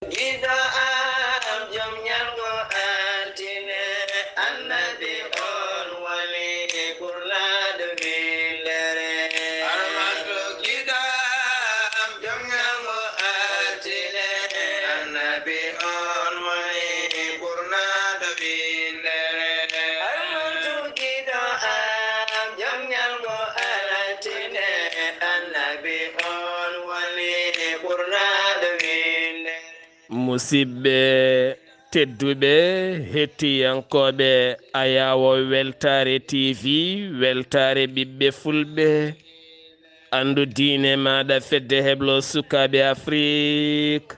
Gida am jom nyalgo altine annabi on wali kurlado bindere armando gida am jom nyalgo altine annabi on wali kurlado bindere armando gida am jom nyalgo altine annabi on wali kurlado bindere musidɓe tedduɓe hettiyankoɓe ayawo weltare tv weltare ɓiɓɓe fulɓe andu diine maɗa fedde heblo sukaɓe afrique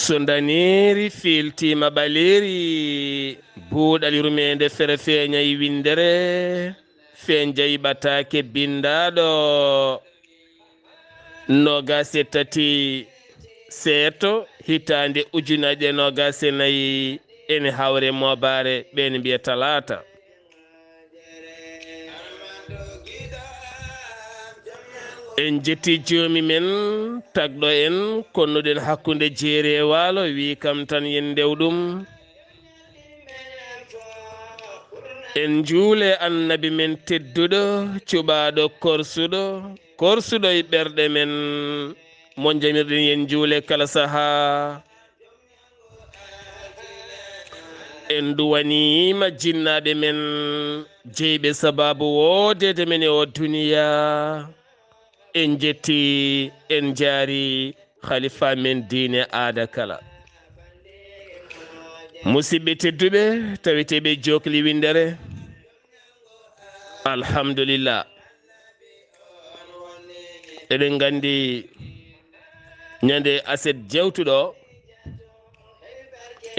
so daniri filtima ɓaleri buuɗal yurmede fere feeñayi windere fen jayɓatake bindaɗo nogase tati seeto hitande ujunaje nogase nayi ene hawre mobare ɓeni mbiya talata en jetti joomi men tagɗo en konnuɗen hakkude jeeri e waalo wi kam tan yen ndewɗum en juule annabi men tedduɗo cuɓaɗo korsuɗo e ɓerɗe men mo jamirɗen yen juule kala saaha en duwanima jinnaɓe men jeyɓe sababu wodede men e o duniya en jetti en jaari khalifa men diine aada kala musidɓe tedduɓe taweteɓe jokli windere alhamdulillah eɗen gandi ñande aset jewtuɗo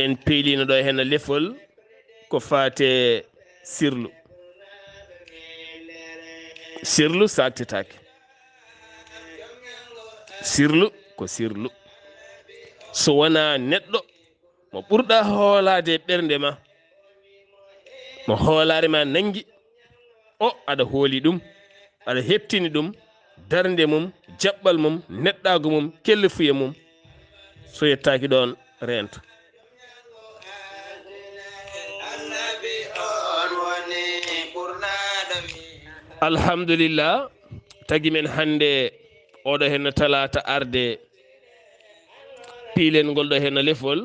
en piilino ɗo hen lefol ko fate sirlu saktetake sirlu ko sirlu so wona neɗɗo mo ɓurɗa hoolade ɓernde ma mo hoolare ma nangi o aɗa hooli ɗum aɗa heftini ɗum darde mum jaɓɓal mum neɗɗago mum kellefuye mum so yettaki ɗon rento alhamdulillah tagui men hande oɗo hen talata arde piilen ngol ɗo hen lefol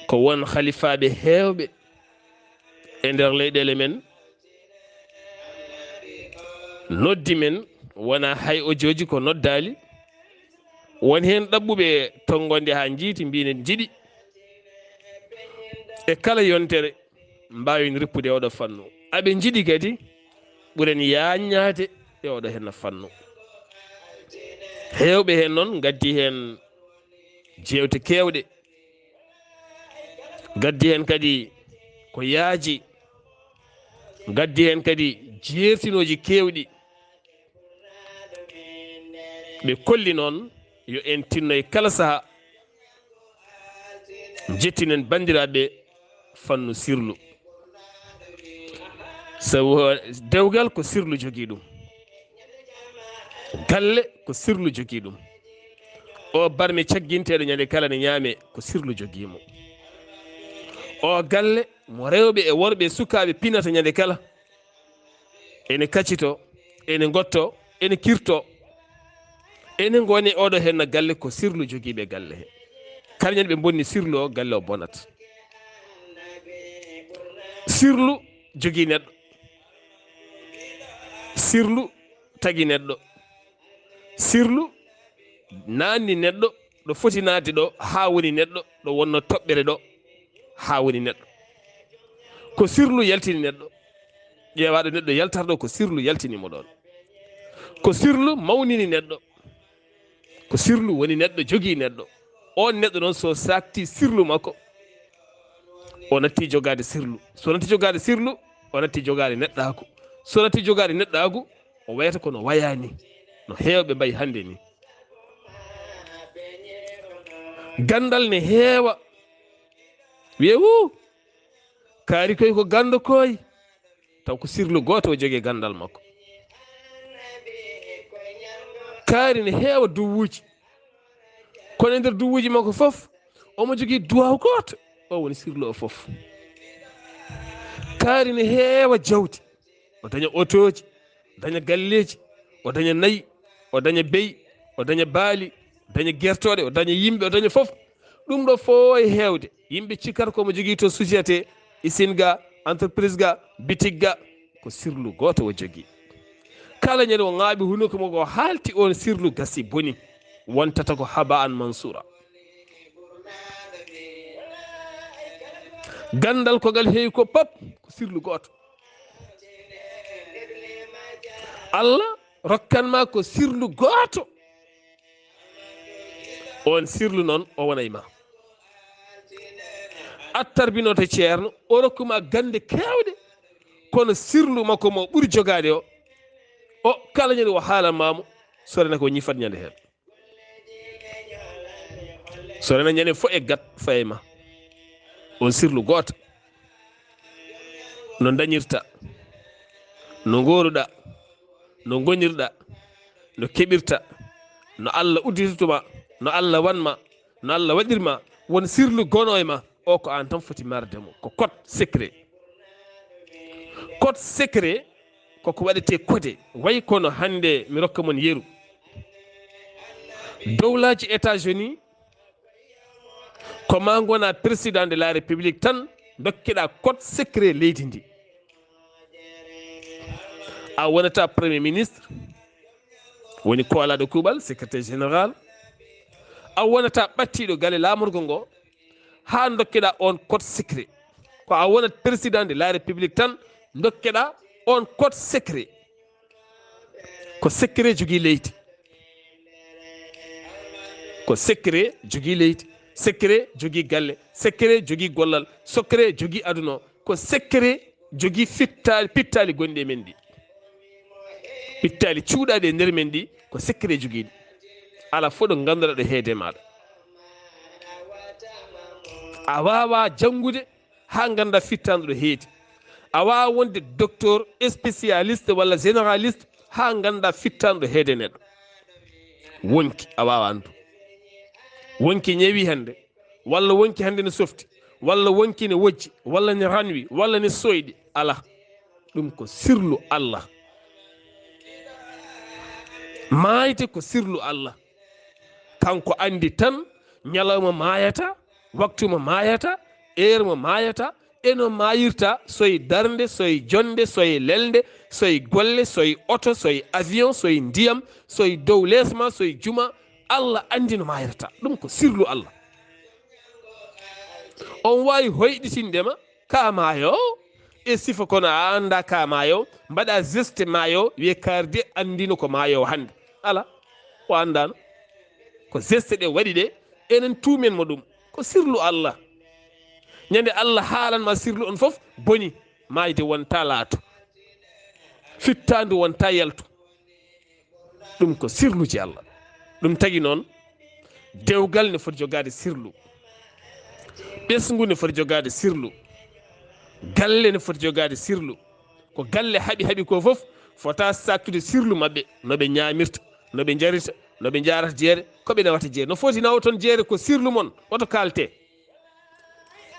ko won khalifaɓe hewɓe e nder leyɗele men noddi men wona hay o joji ko noddali won hen ɗaɓɓuɓe tongonde ha jiiti mbinen jiɗi e kala yontere mbawin rippude oɗo fannu aɓe jiɗi kadi ɓuuren yaññade e oɗo hen fannu hewɓe hen noon gaddi hen jewte kewɗe gaddi hen kadi ko yaaji gaddi hen kadi jertinoji kewɗi ɓe kolli noon yo en tinnoye kala saaha jettinen bandiraɓe fannu sirlu sabu dewgal ko sirlu jogui ɗum galle ko sirlu jogui ɗum o barmi cagguinteɗo ñande kala ne ñaame ko sirlu joguimo o galle mo rewɓe e worɓe sukaɓe pinata ñande kala ene kaccito ene gotto ene kirto ene goni oɗo hen galle ko sirlu joguiɓe galle he kala ñande ɓe bonni sirlu o galle o bonat sirlu jogui neɗɗo sirlu tagui neɗɗo sirlu nanni neɗɗo ɗo foti nadde ɗo ha woni neɗɗo ɗo wonno toɓɓere ɗo ha woni neɗɗo ko sirlu yaltini neɗɗo ƴeewaɗo neɗɗo yaltarɗo ko sirlu yaltinimo ɗon ko sirlu mawnini neɗɗo ko sirlu woni neɗɗo jogui neɗɗo on neɗɗo noon so sakti sirlu makko o natti jogade sirlu so natti jogade sirlu o natti jogade neɗɗaku so natti jogade neɗɗaku o wayata kono wayani no hewɓe mbayi hande ni gandal ne heewa wiye wu kaari koy ko gando koy taw ko sirlu goto o jogue gandal makko kaari ne heewa duwuuji kono e nder duwuuji makko fof omo jogii duwaw gooto o woni sirlu o fof kaari ne heewa jawdi o daña otoji o daña galleji o daña nayi o daña beyi o daña baali o daña gertoɗe o daña yimɓe o daña fof ɗum ɗo fo e heewde yimɓe cikkata komo jogii to société usine ga entreprise ga bitig ga ko sirlu gooto o jogii kala ñande o ŋaaɓi hunuko mo ko haalti on sirlu gasi boni wontata ko haba an mansura gandal kogal heewi ko pap ko sirlu gooto Allah rokkanma ko sirlu gooto on sirlu noon o wonay ma attarbinoto ceerno o rokkuma gande kewɗe kono sirlu makko mo ɓuri jogade o kala ñande o haalanmamo sorena ko ñifat ñande hen sorena ñande fo e gat faye ma on sirlu goto no dañirta no goruɗa no gonirɗa no keɓirta no Allah udditotuma no Allah wanma no Allah waɗirma won sirlu gono e ma o ko an tan foti mardemo ko code secret koko waɗete code way kono hande mi rokka mon yeru dowlaji États-Unis ko ma gona président de la république tan dokkeɗa code secret leydi ndi a wonata premier ministre woni koolaɗo kuuɓal secrétaire général a wonata ɓattiɗo galle lamorgo ngo ha dokkeɗa on code secret ko a wonat président de la république tan dokkeɗa on code secret ko secret jogui leydi ko secret jogui leydi secret jogui galle secret jogui gollal secret jogui aduna ko secret jogui pittali gonɗi e men ɗi pittali cuuɗaɗi e nder men ɗi ko secret joguiɗi ala fo ɗo ganduɗa ɗo heede maɗa a wawa janngude ha ganda fittande ɗo heedi a wawa wonde docteur spécialiste walla généraliste ha ganda fittande ɗo heede neɗɗo wonki a wawa andu wonki ñeewi hande walla wonki hande ne softi walla wonki ne wojji walla ne ranwi walla ne soyɗi ala ɗum ko sirlu Allah maayde ko sirlu Allah kanko andi tan ñalawma maayata waktu mo maayata heure mo maayata eno maayirta soye darde soye jonde soye lelde soye golle soye oto soye avion soye ndiyam soye dow lesma soye juma Allah andi no maayirta ɗum ko sirlu Allah on wawi hoyɗitindema ka maayo e sifa kono a anda ka maayo mbaɗa geste maayo wiye karde andino ko maayo hande ala o andano ko geste ɗe waɗi ɗe enen tumen mo ɗum ko sirlu Allah ñande Allah haalanma sirlu on fof boni mayde wonta laato fittande wonta yaltu ɗum ko sirluji Allah ɗum tagi noon dewgal ne foti jogade sirlu ɓesgu ne foti jogade sirlu galle ne foti jogade sirlu ko galle haaɓi ko fof fota saktude sirlu mabɓe noɓe ñamirta noɓe jarita noɓe jarata jeere koɓe nawata jeere no foti nawa toon jeere ko sirlu mon woto kalte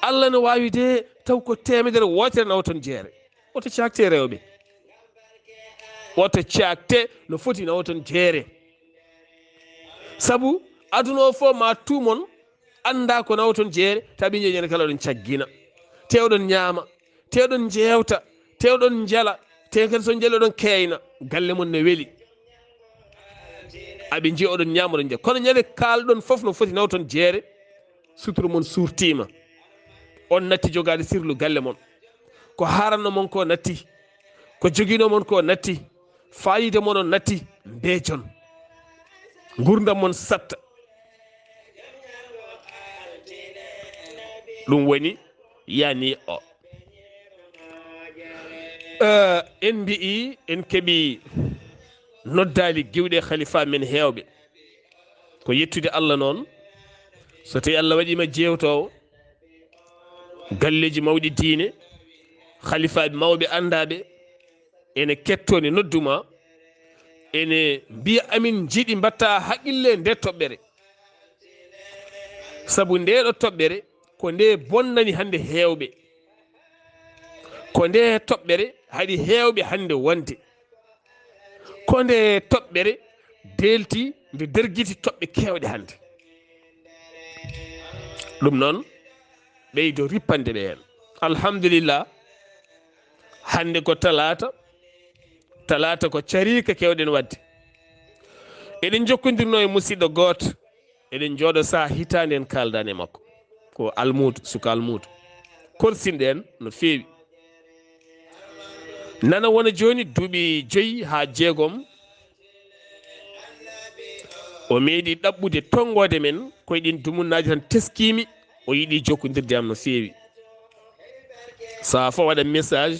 Allah no wawi de taw ko temedere wotere nawa toon jeere woto cakte rewɓe woto cakte no foti nawa toon jeere saabu aduna o fo ma tumon anda ko nawa toon jeere taɓi ñeñene kala oɗon caggina tewɗon ñaama tewɗon jewta tewɗon jala te kadi son jali oɗon keyna galle mon ne weeli aɓe jii oɗon ñaama oɗon jaa kono ñande kalɗon fof no foti nawa toon jeere sutura mon surtima on natti jogade sirlu galle mon ko haranno mon ko natti ko joguino mon ko natti fayide mon on natti mbeejon gurdam mon satta ɗum woni yani o en mbi'i en keeɓi noddali giwɗe khalifa men hewɓe ko yettude Allah noon so tawi Allah waɗima jewtowo galleji mawɗi diine khalifaɓe mawɓe andaɓe ene kettoni nodduma ene mbiya amin jiiɗi mbatta haqqille nde toɓɓere sabu ndeɗo toɓɓere ko nde bonnani hande heewɓe ko nde toɓɓere haɗi heewɓe hande wonde ko nde toɓɓere delti nde dergiti toɓɓe kewɗe hande ɗum noon ɓeydo rippande ɓe hen alhamdulillah hande ko talata ko carika kewɗen wadde eɗen jokkodirno e musidɗo goto eɗen jooɗo sa hitande en kaldani e makko ko almudo suka almudo korsinɗe en no fewi nana wona joni duuɓi 5 ha 6 o meeɗi ɗaɓɓude tongode men koye ɗin dumunnaji tan teskimi o yiiɗi jokkodirde am no fewi saha fo waɗa message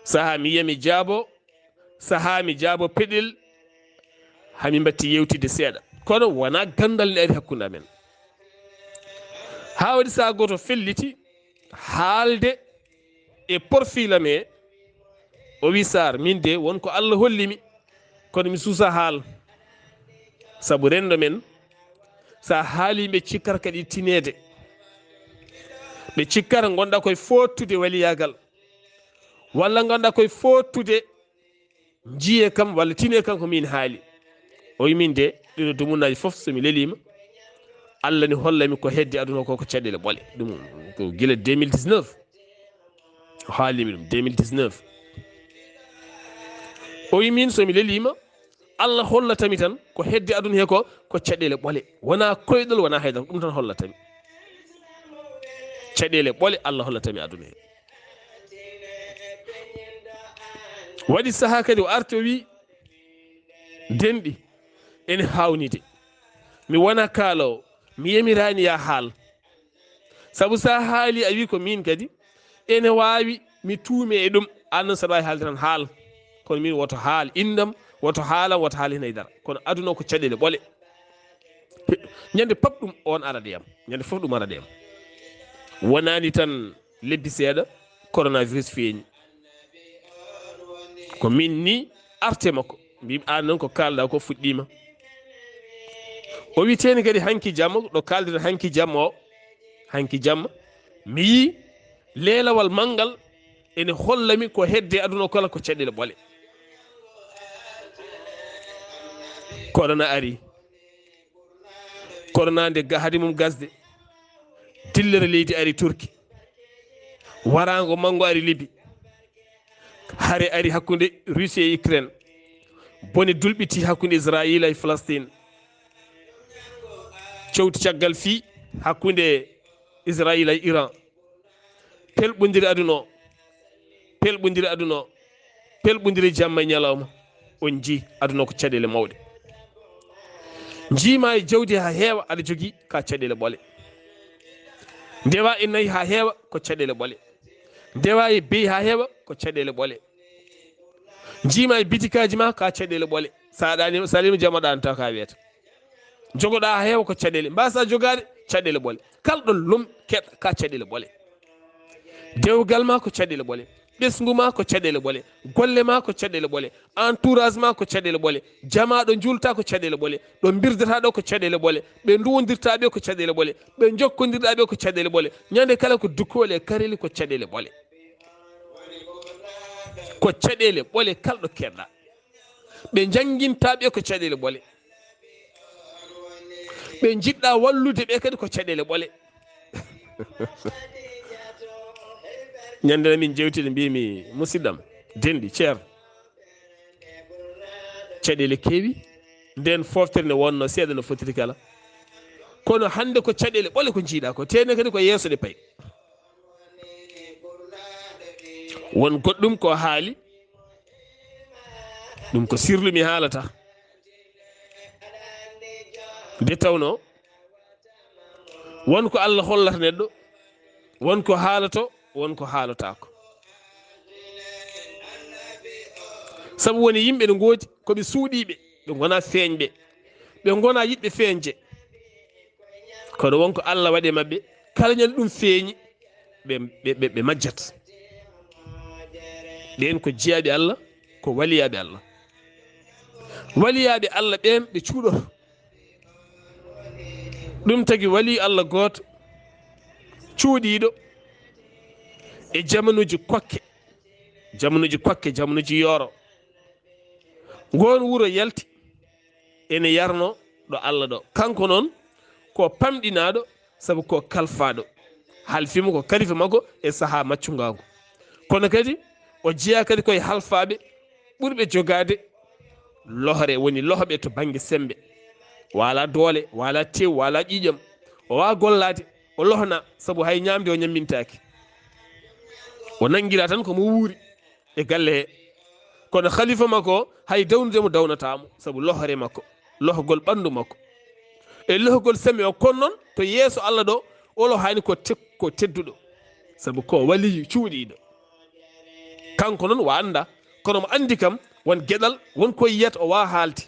saha mi yiya mi jaabo saha mi jaabo peɗel hami batti yewtide seeɗa kono wona gandal ne ari hakkude amen ha waɗi saha goto felliti haalde e porfila me o wi Sar min de wonko Allah hollimi kono mi suusa haal sabu rendo men sa haaliɓe cikkata kadi tinede ɓe cikkata gonɗa koye fottude waliyagal walla gonɗa koye fottude jiye kam walla tine kam ko min haali o wi min de ɗiɗo dumunnaji foof somi lelima Allah ni hollami ko hedde aduna ko caɗele ɓoole ɗum ko guila 2019 o haalimi ɗum 2019 o wi min somi lelima Allah hollatami tan ko hedde aduna he ko caɗele ɓoole wona koyɗol wona haydara ɗum tan hollatami caɗele ɓoole Allah hollatami aduna he waɗi saaha kadi o arti o wi denɗi ene hawnide mi wona kaalowo mi yamirani ya haal sabu sa haali a wi ko min kadi ene wawi mi tuume e ɗum annon saɗa wawi haalde tan haal kono min woto haal indam woto haalam woto haal hen haydara kono aduna ko caɗele ɓoole ñande pap ɗum on arade yam ñande foof ɗum arade yam wonani tan lebbi seeɗa coronavirus feeñi ko min ni arte makko mbimi an noon ko kalɗa ko fuɗɗima o witeni kadi hanki jamma ɗo kalden hanki jamma mi yi leelawal manggal ene hollami ko hedde aduna kala ko caɗele ɓoole corona ari corona nde haadi mum gasde dillere leydi ari Turki warango mango ari Libye hare ari hakkude Russie e Ukraine bone dulɓiti hakkude Israila e Palestine cewti caggal fi hakkude Israila e Iran pelɓodiri aduna o pelɓodiri jamma e ñalawma on jii aduna ko caɗele mawɗe jiima e jawdi ha heewa aɗa jogui ka caɗele ɓoole ndewa e nayyi ha heewa ko caɗele ɓoole ndewa e beyi ha heewa ko caɗele ɓoole jiima e bitikaji ma ka caɗele ɓoole sa lima jamma ɗanta ka wiyata jogoɗa ha heewa ko caɗele mbasa jogade caɗele ɓoole kalɗo lum keɗɗa ka caɗele ɓoole dewgal ma ko caɗele ɓoole ɓesgu ma ko caɗele ɓoole golle ma ko caɗele ɓoole entourage ma ko caɗele ɓoole jama ɗo julta ko caɗele ɓoole ɗo birdata ɗo ko caɗele ɓoole ɓe duwodirtaɓe ko caɗele ɓoole ɓe jokkodirɗaɓe ko caɗele ɓoole ñande kala ko dukkole e kareli ko caɗele ɓoole ko caɗele ɓoole kalɗo keɗɗa ɓe janguintaɓe ko caɗele ɓoole ɓe jiɗɗa wallude ɓe kadi ko caɗele ɓoole ñande min jewtide mbimi musidɗam denɗi ceer caɗele keewi nden foftere nde wonno seeɗa no fotiri kala kono hande ko caɗele ɓoole ko jiiɗa ko tene kadi ko yeeso ɗe payi won goɗɗum ko haali ɗum ko sirlu mi haalata nde tawno wonko Allah hollata neɗɗo wonko haalato wonko haalatako sabu woni yimɓe ɗe goodi koɓe suuɗiɓe ɓe gona feeñɓe ɓe gona yiɗɓe feeñje kono wonko Allah waɗe mabɓe kala ñande ɗum feeñi ɓe majjat ɓen ko jeeyaɓe Allah ko waliyaɓe Allah waliyaɓe Allah ɓen ɓe cuuɗoto. ɗum tagi wali Allah gooto cuuɗiɗo e jamanuji kokke jamanuji yooro, ngon wuro yalti ene yarno ɗo Allah ɗo. kanko noon ko pamɗinaɗo sabu ko kalfaɗo, halfima ko kalifa makko e saaha maccugago. kono kadi o jeeya kadi koye halfaɓe ɓurɓe jogade lohre, woni lohoɓe to banggue sembe, wala doole, wala tew, wala ƴiƴam, o wawa gollade o lohna sabu hay ñamde o ñammintaki, o nanguira tan komo wuuri e galle he. kono khalifa makko hay dawnudemo dawnatamo sabu lohre makko, lohgol ɓandu makko e lohgol sembe o. kono noon to yeeso Allah ɗo olo hani ko tedduɗo sabu ko waliyu cuuɗiɗo. kanko noon o anda, kono mo andi kam won gueɗal won koye yiyata o wawa haalde.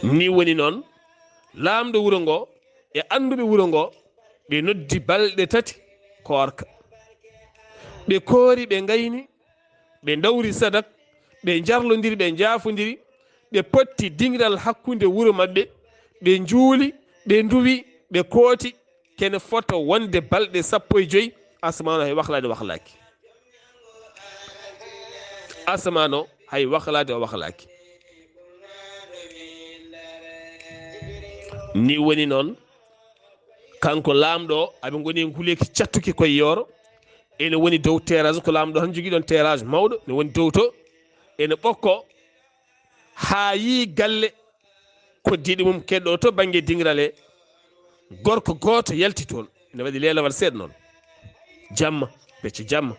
ni woni noon lamɗo wuro ngo e anduɓe wuro ngo ɓe noddi balɗe 3 korka, ɓe koori, ɓe gayni, ɓe dawri sadak, ɓe jarlodiri, ɓe jaafodiri, ɓe potti dingiral hakkude wuro mabɓe, ɓe juuli, ɓe duwi, ɓe kooti. kene fota wonde balɗe 15 asmano hay wahlade wahlaki, asmano hay wahlade o wahlaki. ni woni noon kanko lamɗo aɓe goni guleki cattuki koye yooro, ene woni dow terrasse, ko lamɗo tan jogui ɗon terrasse mawɗo ne woni dow to, ene ɓokko ha yi galle koddiɗo mum keɗɗo to banggue dingiral he. gorko goto yalti toon, ne waɗi lelawal seeɗa noon, jamma becce jamma,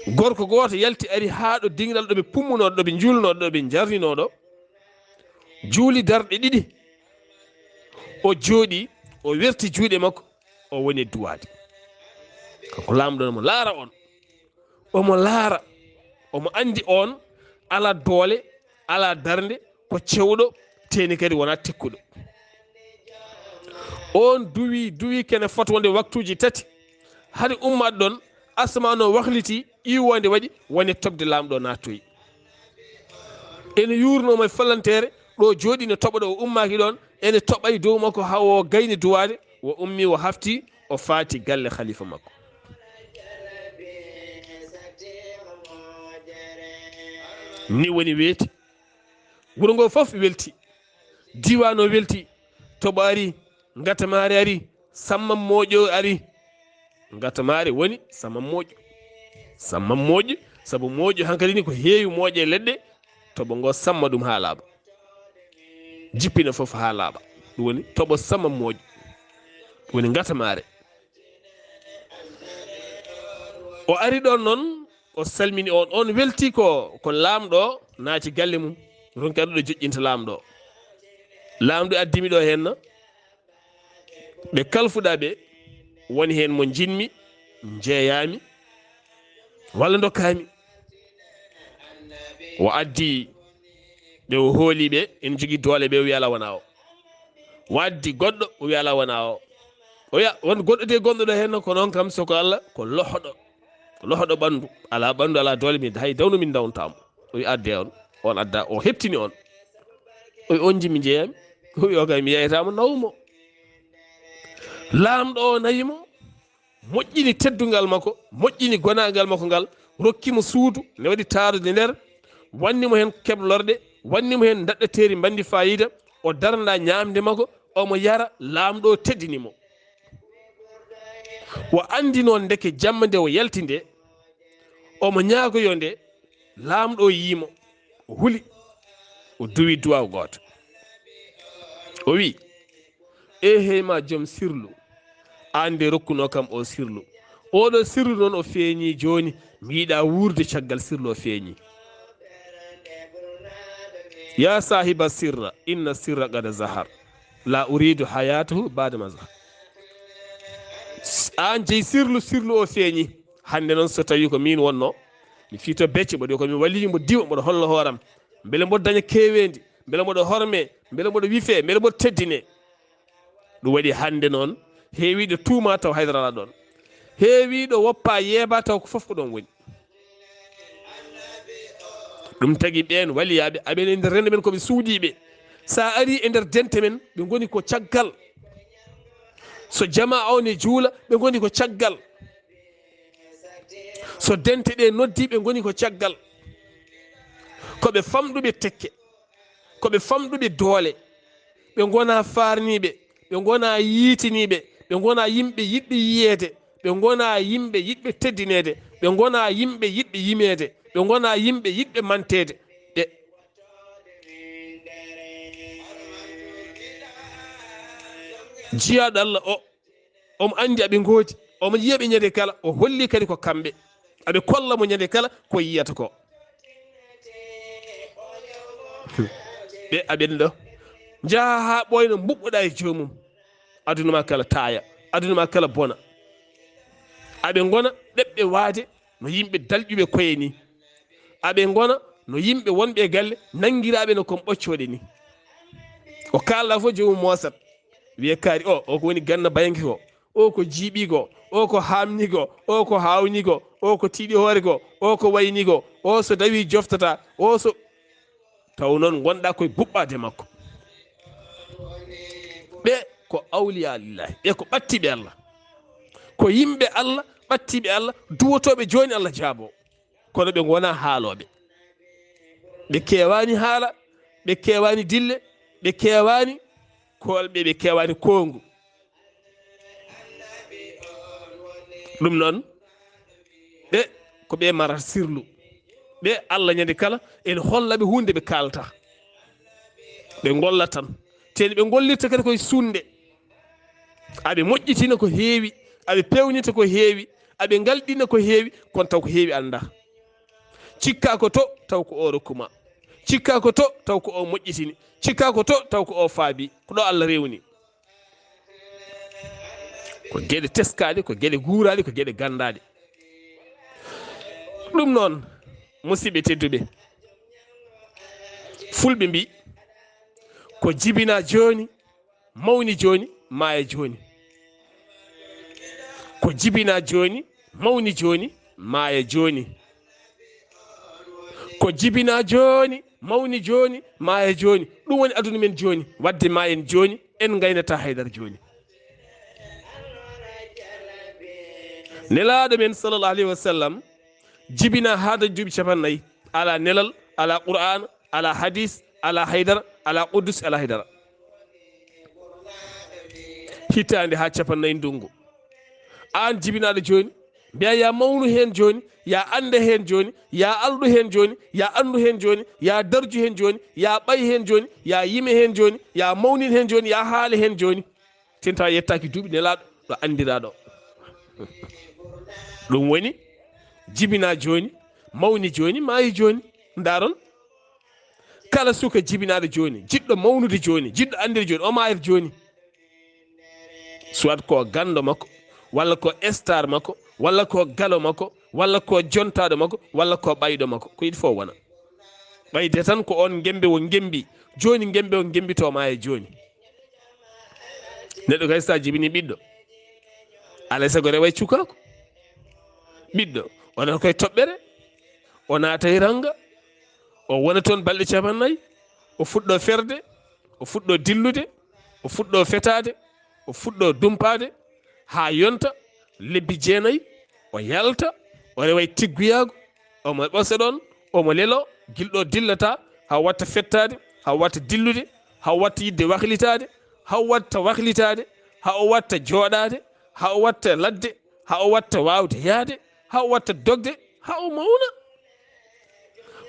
gorko goto yalti ari ha ɗo dingiral ɗo ɓe pummunoɗo, ɗo ɓe julnoɗo, ɗo ɓe jarninoɗo, juuli darɗe 2 o jooɗi, o werti juuɗe makko, o woni duwade. kanko lamɗo omo laara on, omo laara, omo andi on ala doole, ala darde, ko cewɗo, teni kadi wona tekkuɗo. on duwi kene fota wonde waktuji 3 haade ummat ɗon, asmano wahliti, iwonde waɗi, woni tobde lamɗo nattoyi. ene yurnomo e fallantere ɗo jooɗi ne toɓa ɗo, o ummaki ɗon ene toɓay dow makko ha o gayni duwade, o ummi o hafti, o faati galle khalifa makko. ni woni weeti wuro ngo fof welti, diwan o welti, toɓo ari, gatamare ari, sammam moƴo ari. gatamare woni sammam moƴƴo, sabu moƴƴo hankkadi ni ko heewi mooƴe leɗɗe, toɓo ngo samma ɗum ha laaɓa, jippina foof ha laaɓa. ɗum woni toɓo sammam moƴƴo, ɗum woni gatamare. o ari ɗon noon o salmini on welti ko lamɗo naati galle mum, ronki aɗuɗo joƴƴinta lamɗo. lamɗo addimi ɗo henna, ɓe kalfuɗa ɓe woni hen mo jinmi, jeeyami, walla dokkami. o addi ɓe o hooliɓe en jogui doole ɓe, o wi ala wona o. waddi goɗɗo, o wi ala wona o. o wiya won goɗɗo de gonɗo ɗo henna, ko noon kam soko Allah ko lohoɗo ɓandu, ala ɓandu, ala doole, min hay dawno min dawntamo. o wi adde on adda, o heptini on. o wi on jimmi jeeyami, o wi o kay mi yeyatamo, nawmo. lamɗo o nayimo, moƴƴini teddugal makko, moƴƴini gonagal makko ngal, rokkimo suudu ne waɗi taarude nder, wannimo hen keblorde, wannimo hen daɗɗateri bandi fayida, o darna ñamde makko, omo yara. lamɗo teddinimo, o andi noon deke jamma nde o yalti nde, omo ñaagoyo nde, lamɗo yimo, o huuli, o duwi duwaw goto, o wi ehe ma joom sirlu, an de rokkuno kam o sirlu, oɗo sirlu noon o feeñi joni, mi yiiɗa wurde caggal sirlu o feeñi. ya sahiba sirra inna sirra qad zahar la uridu hayatahu badama zahar. an jeyi sirlu o feeñi. hande noon so tawi ko min wonno mi fiito becce, mboɗo komi walli mbo diwa, mboɗo holla hooram, beele mboɗo daña kewendi, beele mboɗo horme, beele mboɗo wife, beele mboɗo teddine. ɗum waɗi hande noon heewiɗo tuuma taw haydara ala ɗon, heewiɗo woppa yeeba taw ko foof ko ɗon woni. ɗum tagi ɓen waliyaɓe aɓen e nder rende men koɓe suudiɓe sa ari e nder dente men ɓe goni ko caggal so jama o ne juula ɓe goni ko caggal so dente ɗe noddi ɓe goni ko caggal koɓe famɗuɓe tekke koɓe famɗuɓe doole ɓe gona farniɓe ɓe gona yiitiniɓe ɓe gona yimɓe yiɗɓe yiyede ɓe gona yimɓe yiɗɓe teddinede ɓe gona yimɓe yiɗɓe yimede ɓe gona yimɓe yiɗɓe mantede ɓe jiyaɗo Allah o omo andi aɓe goodi omo yiyaɓe ñande kala o holli kadi ko kamɓe aɓe kolla mo ñande kala ko yiyata ko ɓe aɓen ɗo jaaha ha ɓoyno mbuɓɓoɗa e joomum aduna ma kala taaya aduna ma kala bona aɓe gona ɗeɓɓe waade no yimɓe dalƴuɓe koye ni aɓe gona no yimɓe wonɓe galle nanguiraɓe no kon ɓoccoɗe ni o kalɗa fof joomum mosat wiye kaari o ko woni ganna bayanke ko o ko jiiɓigo o ko hamnigo o ko hawnigo o ko tiiɗi hoore go o ko waynigo o so dawi joftata o so taw noon gonɗa koye buɓɓade makko ɓe ko awliya lillahi ɓe ko ɓattiɓe Allah ko yimɓe Allah ɓattiɓe Allah duwotoɓe joni Allah jaabo kono ɓe gona haaloɓe ɓe kewani haala ɓe kewani dille ɓe kewani kolɓe ɓe kewani kongu ɗum noon ɓe ko ɓe marata sirlu ɓe Allah ñande kala ene hollaɓe hunde ɓe kalta ɓe golla tan teni ɓe gollirta kadi koye sunde aɓe moƴƴitina ko heewi aɓe pewnita ko heewi aɓe galɗina ko heewi kono taw ko heewi anda cikka ko to taw ko o rokkuma cikka ko to taw ko o moƴƴitini cikka ko to taw ko o faabi ko ɗo Allah rewni ko gueɗe teskaɗe ko gueɗe guuraɗe ko gueɗe gandaɗe ɗum noon musidɓe tedduɓe fulɓe mbi ko jibina joni mawni joni maaya joni ko jibina joni mawni joni maaya joni ko jibina joni mawni joni maaya joni ɗum woni aduna men joni wadde ma en joni en gaynata haydara joni nelaɗo men sallallahu alayhi wa sallam jibina haada duuɓi capannayyi ala nelal ala qur'an ala hadis ala haydara ala qudus ala haydara hitande ha capannayyi ndungu an jibinaɗo joni mbiya ya mawnu hen joni ya ande hen joni ya alɗu hen joni ya andu hen joni ya darju hen joni ya ɓay hen joni ya yime hen joni ya mawnin hen joni ya haala hen joni tinta yettaki duuɓi nelaɗo ɗo andiraɗo ɗum woni jibina joni mawni joni maayi joni daron kala suka jibinaɗo joni jiɗɗo mawnude joni jiɗɗo andir joni o mayata joni soit ko gando makko walla ko star makko walla ko galo makko walla ko jontaɗo makko walla ko ɓayɗo makko ko yiɗi fof wona ɓayde tan ko on gembe o gembi joni gembe o gembito ma e joni neɗɗo kay sa jibini ɓiɗɗo alay sago rewa cukako ɓiɗɗo onata koye toɓɓere o naata e ranga o wona toon balɗe capannayyi o fuɗɗo ferde o fuɗɗo dillude o fuɗɗo fetade o fuɗɗo dumpade ha yonta lebbi jeenayyi o yalta o rewa tigguyago omo ɓosa ɗon omo lelo gilɗo dillata ha watta fettade ha watta dillude ha watta yidde wahlitade ha watta wahlitade ha o watta jooɗade ha o watta ladde ha o watta wawde yaade ha o watta dogde ha o mawna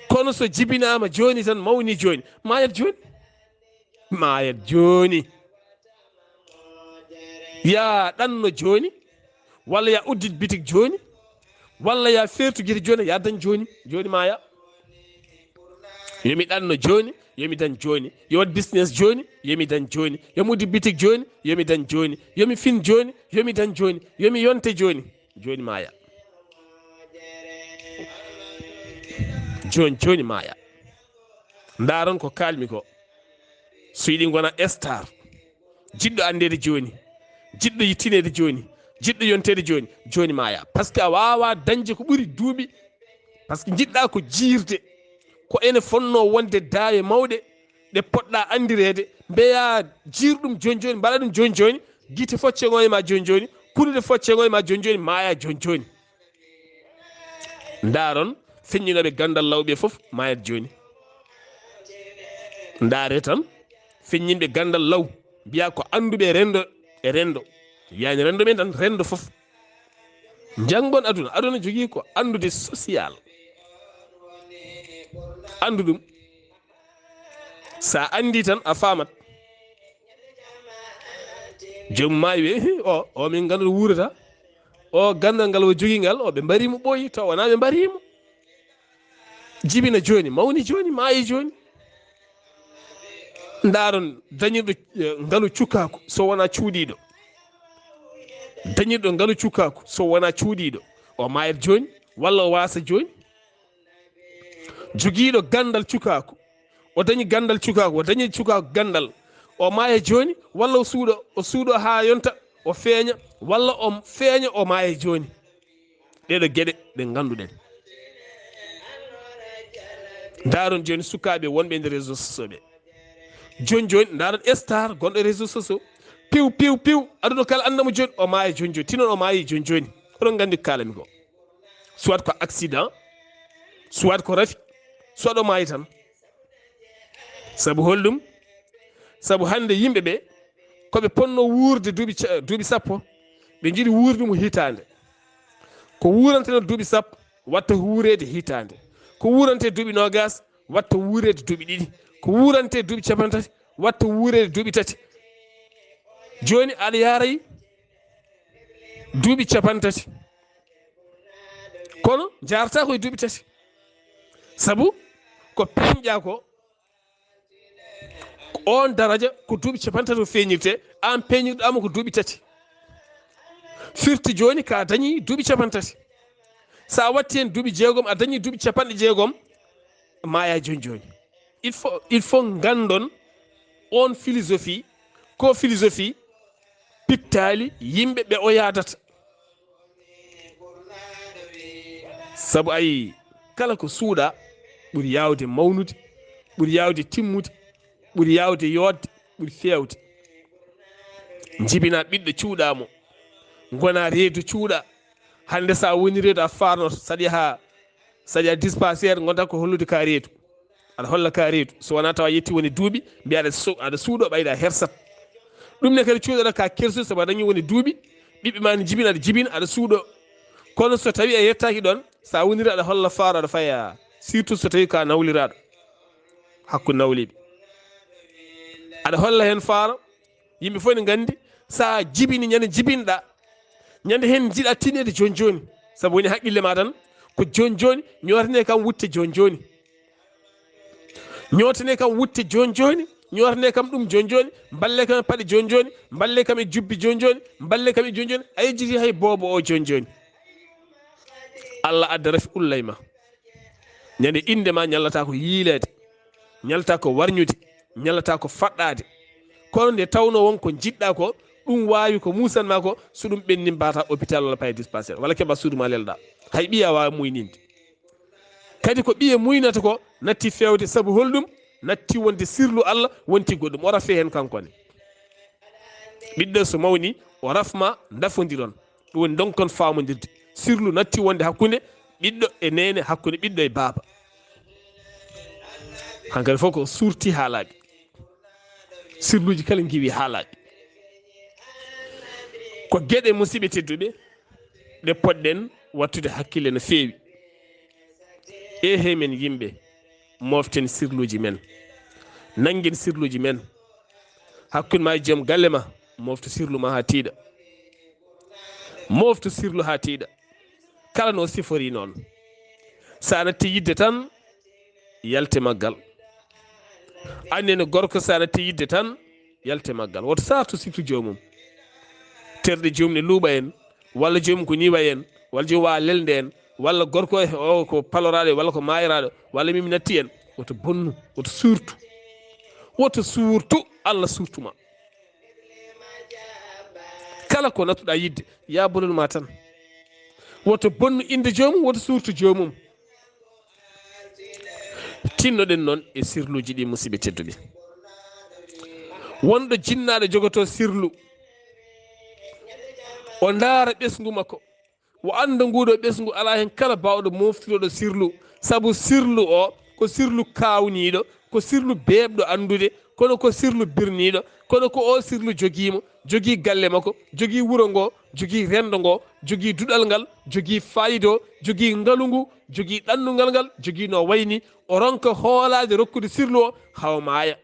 kono so jibinama joni tan mawni joni mayat joni mayat joni ya ɗanno joni walla ya uddit bitik joni walla ya fertu guite joni ya dañ joni joni maya yomi ɗanno joni yomi dañ joni yo wat business joni yomi dañ joni yomi uddi bitik joni yomi dañ joni yomi fin joni yomi dañ joni yomi yonte joni joni maya joni joni maya daron ko kalmi ko so yiɗi gona star jiɗɗo andede joni jiɗɗo yittinede joni jiɗɗo yontede joni joni maya par ce que a wawa dañde ko ɓuuri duuɓi par ce que jiɗɗa ko jirde ko ene fonno wonde daawe mawɗe ɗe poɗɗa andirede mbeya jiirɗum joni joni mbaɗa ɗum joni joni guite foccengo e ma joni joni kulude foccengo e ma joni joni maya joni joni ndaron feññinoɓe gandal lawɓe foof mayat joni ndaare tan feññinɓe gandal law mbiya ko anduɓe rendo e rendo yani rendo men tan rendo foof jangon aduna jogui ko andude social andu ɗum sa andi tan a famat joomum maayi we o min ganduɗo wuurata o gandal ngal o jogui ngal o ɓe mbarimo ɓooyi taw wona ɓe mbarimo jibina joni mawni joni maayi joni ndaron dañirɗo ngaalu cukkaku so wona cuuɗiɗo dañirɗo ngaalu cukkaku so wona cuuɗiɗo o mayat joni walla o wasa joni joguiɗo gandal cukkaku o dañi gandal cukkaku o dañi cukkaku gandal o maaya joni walla o suuɗo ha yonta o feeña walla o feeña o maaya joni ɗeɗo gueɗe ɗe ganduɗen daron joni sukaɓe wonɓe nder réseau sociaux ɓe joni daron star gonɗo réseau sociaux piw aɗuno kala andamo joni o maaya joni joni tinon o maayi joni joni oɗon gandi ko kalami ko soit ko accident soit ko rafi soit o maayi tan saabu holɗum saabu hande yimɓeɓe koɓe ponno wuurde duuɓi sappo ɓe jiiɗi wuurde mo hitande ko wuranteno duuɓi sappo watta wuurede hitande ko wurante duuɓi nogas watta wuurede duuɓi ɗiɗi ko wurante duuɓi capantati watta wuurede duuɓi tati joni aɗa yarayi duuɓi capantati kono jarata koye duuɓi tati saabu ko peñƴa ko on daraja ko duuɓi capantati o feeñirte an peñirɗama ko duuɓi tati firti joni ka dañi duuɓi capantati sa watti hen duuɓi jeegom a dañi duuɓi capanɗe jeegom maya joni joni il faut gandon on philosophie ko philosophie pittali yimɓe ɓe o yadata saabu ayi kala ko suuɗa ɓuuri yawde mawnude ɓuuri yawde timmude ɓuuri yawde yodde ɓuuri fewde jibina ɓiɗɗo cuuɗamo gona reedu cuuɗa hande sa woni reedu a farnoto saɗa dispensaire gonta ko hollude ka reedu aɗa holla ka reedu so wona tawa yetti woni duuɓi mbiya aɗa suuɗo ɓayda hersat ɗum ne kadi cuuɗaɗa ka kersude sabu a dañi woni duuɓi ɓiɓɓe ma ne jibina aɗa suuɗo kono so tawi a yettaki ɗon sa woniri aɗa holla faaro aɗa faya surtout so tawi ka nawliraɗo hakkude nawliɓe aɗa holla hen faaro yimɓe fof ne gandi sa jibini ñande jibinɗa ñande hen jiiɗa tinede joni joni saabu woni haqqille ma tan ko joni joni ñotane kam wutte joni joni ñotane kam wutte joni joni ñotane kam ɗum joni joni balle kam e paɗe joni joni balle kam e jubbi joni joni balle kam e joni joni a yejjiti hay boobo o joni joni Allah adda rafi ullay ma ñande inde ma ñallata ko yiilede ñallata ko warñude ñallata ko faɗɗade kono nde tawno wonko jiɗɗa ko ɗum wawi ko musanma ko so ɗum ɓenni mbata hôpital walla paye dispensaire walla keɓa suudu ma lelɗa hay ɓiya wawi muyninde kadi ko ɓiye muynata ko natti fewde saabu holɗum natti wonde sirlu Allah wonti goɗɗum o rafe hen kankone ɓiɗɗo so mawni o rafma dafodiron ɗum woni donkon famodirde sirlu natti wonde hakkude ɓiɗɗo e nene hakkude ɓiɗɗo e baaba hankkadi fof ko surti haalaɓe sirluji kala giwi haalaɓe ko gueɗe musidɓe tedduɓe ɗe poɗɗen wattude hakkille no feewi men yimɓe moften sirluji men nanguen sirluji men hakkude ma joom galle ma mofto sirlu ma ha tiiɗa mofto sirlu ha tiiɗa kala no sifori noon sa natti yidde tan yalte maggal annene gorko sa natti yidde tan yalte maggal woto sartu sirtu jomum terɗe jomum ne luuɓa en walla jomum ko ñiwa en walla jomum wawa lelde en walla gorko o ko paloraɗo walla ko mayiraɗo walla mimi natti en woto bonnu woto suurtu Allah surtuma kala ko nattuɗa yidde ya bonanuma tan woto bonnu inde jomum woto surtu jomum tinnoɗen noon e sirluji ɗi musidɓe tedduɓe wonɗo jinnaɗo jogoto sirlu o ndaara ɓesgu makko o anda nguɗo ɓesgu ala hen kala bawɗo moftiroɗo sirlu saabu sirlu o ko sirlu kawniɗo ko sirlu beɓɗo andude kono ko sirlu birniɗo kono ko o sirlu joguimo jogui galle makko jogui wuuro ngo jogui rendo ngo jogui duɗal ngal jogui fayida o jogui ngaalu ngu jogui ɗannugal ngal jogui no wayni o ronka hoolade rokkude sirlu o haw maaya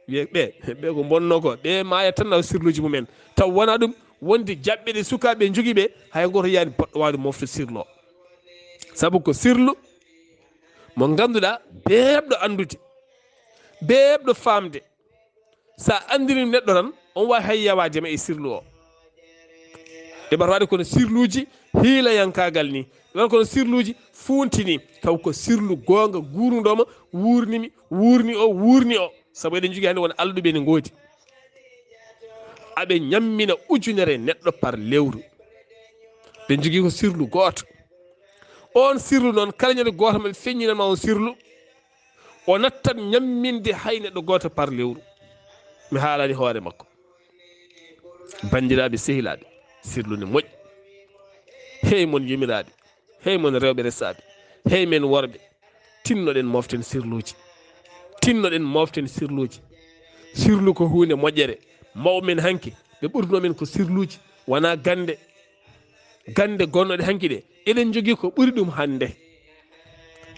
wiye ɓe ko bonno ko ɓe maaya tan naw sirluji mumen taw wona ɗum wonde jaɓɓe ɗe sukaɓe jogui ɓe hay goto yani poɗɗo wawde moftude sirlu o saabu ko sirlu mo ganduɗa beɓɗo andude beɓɗo famde sa andiri neɗɗo tan on wawi hay yawadema e sirlu o ɗeɓata waɗe kono sirluji hiilayankagal ni ɗeɓata kono sirluji funtini taw ko sirlu gonga gurudoma wurni o saabu eɗen jogui hande won alɗuɓe ne goodi aɓe ñammina ujunere neɗɗo par lewru ɓe jogui ko sirlu goto on sirlu noon kala ñande goto maɓe feññinanma on sirlu o nattat ñamminde hay neɗɗo goto par lewru mi haalani hoore makko bandiraɓe sehilaɓe sirlu ne moƴƴi hey mon yumiraɓe hey mon rewɓe resaɓe hey men worɓe tinnoɗen moften sirluji tinnoɗen moften sirluji sirlu ko hunde moƴƴere mawɓemen hanki ɓe ɓurdunomen ko sirluji wona gande gonnoɗe hanki ɗe eɗen jogui ko ɓuuri ɗum hande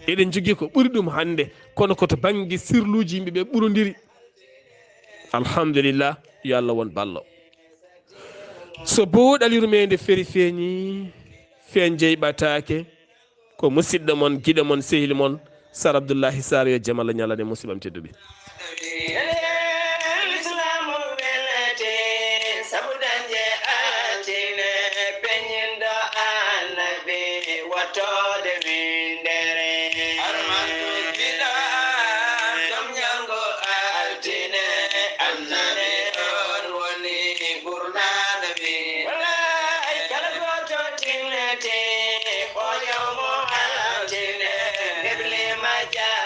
eɗen jogui ko ɓuuri ɗum hande kono koto banggue sirluji yimɓeɓe ɓurodiri alhamdulillah yo Allah won ballo so bowɗalirumede feeri feeñi fen jeyɓatake ko musidɗo moon guiɗo moon sehil moon Sar Abdoullahi Sar yo jaam Allah ñalane musidɓam tedduɓe Yeah.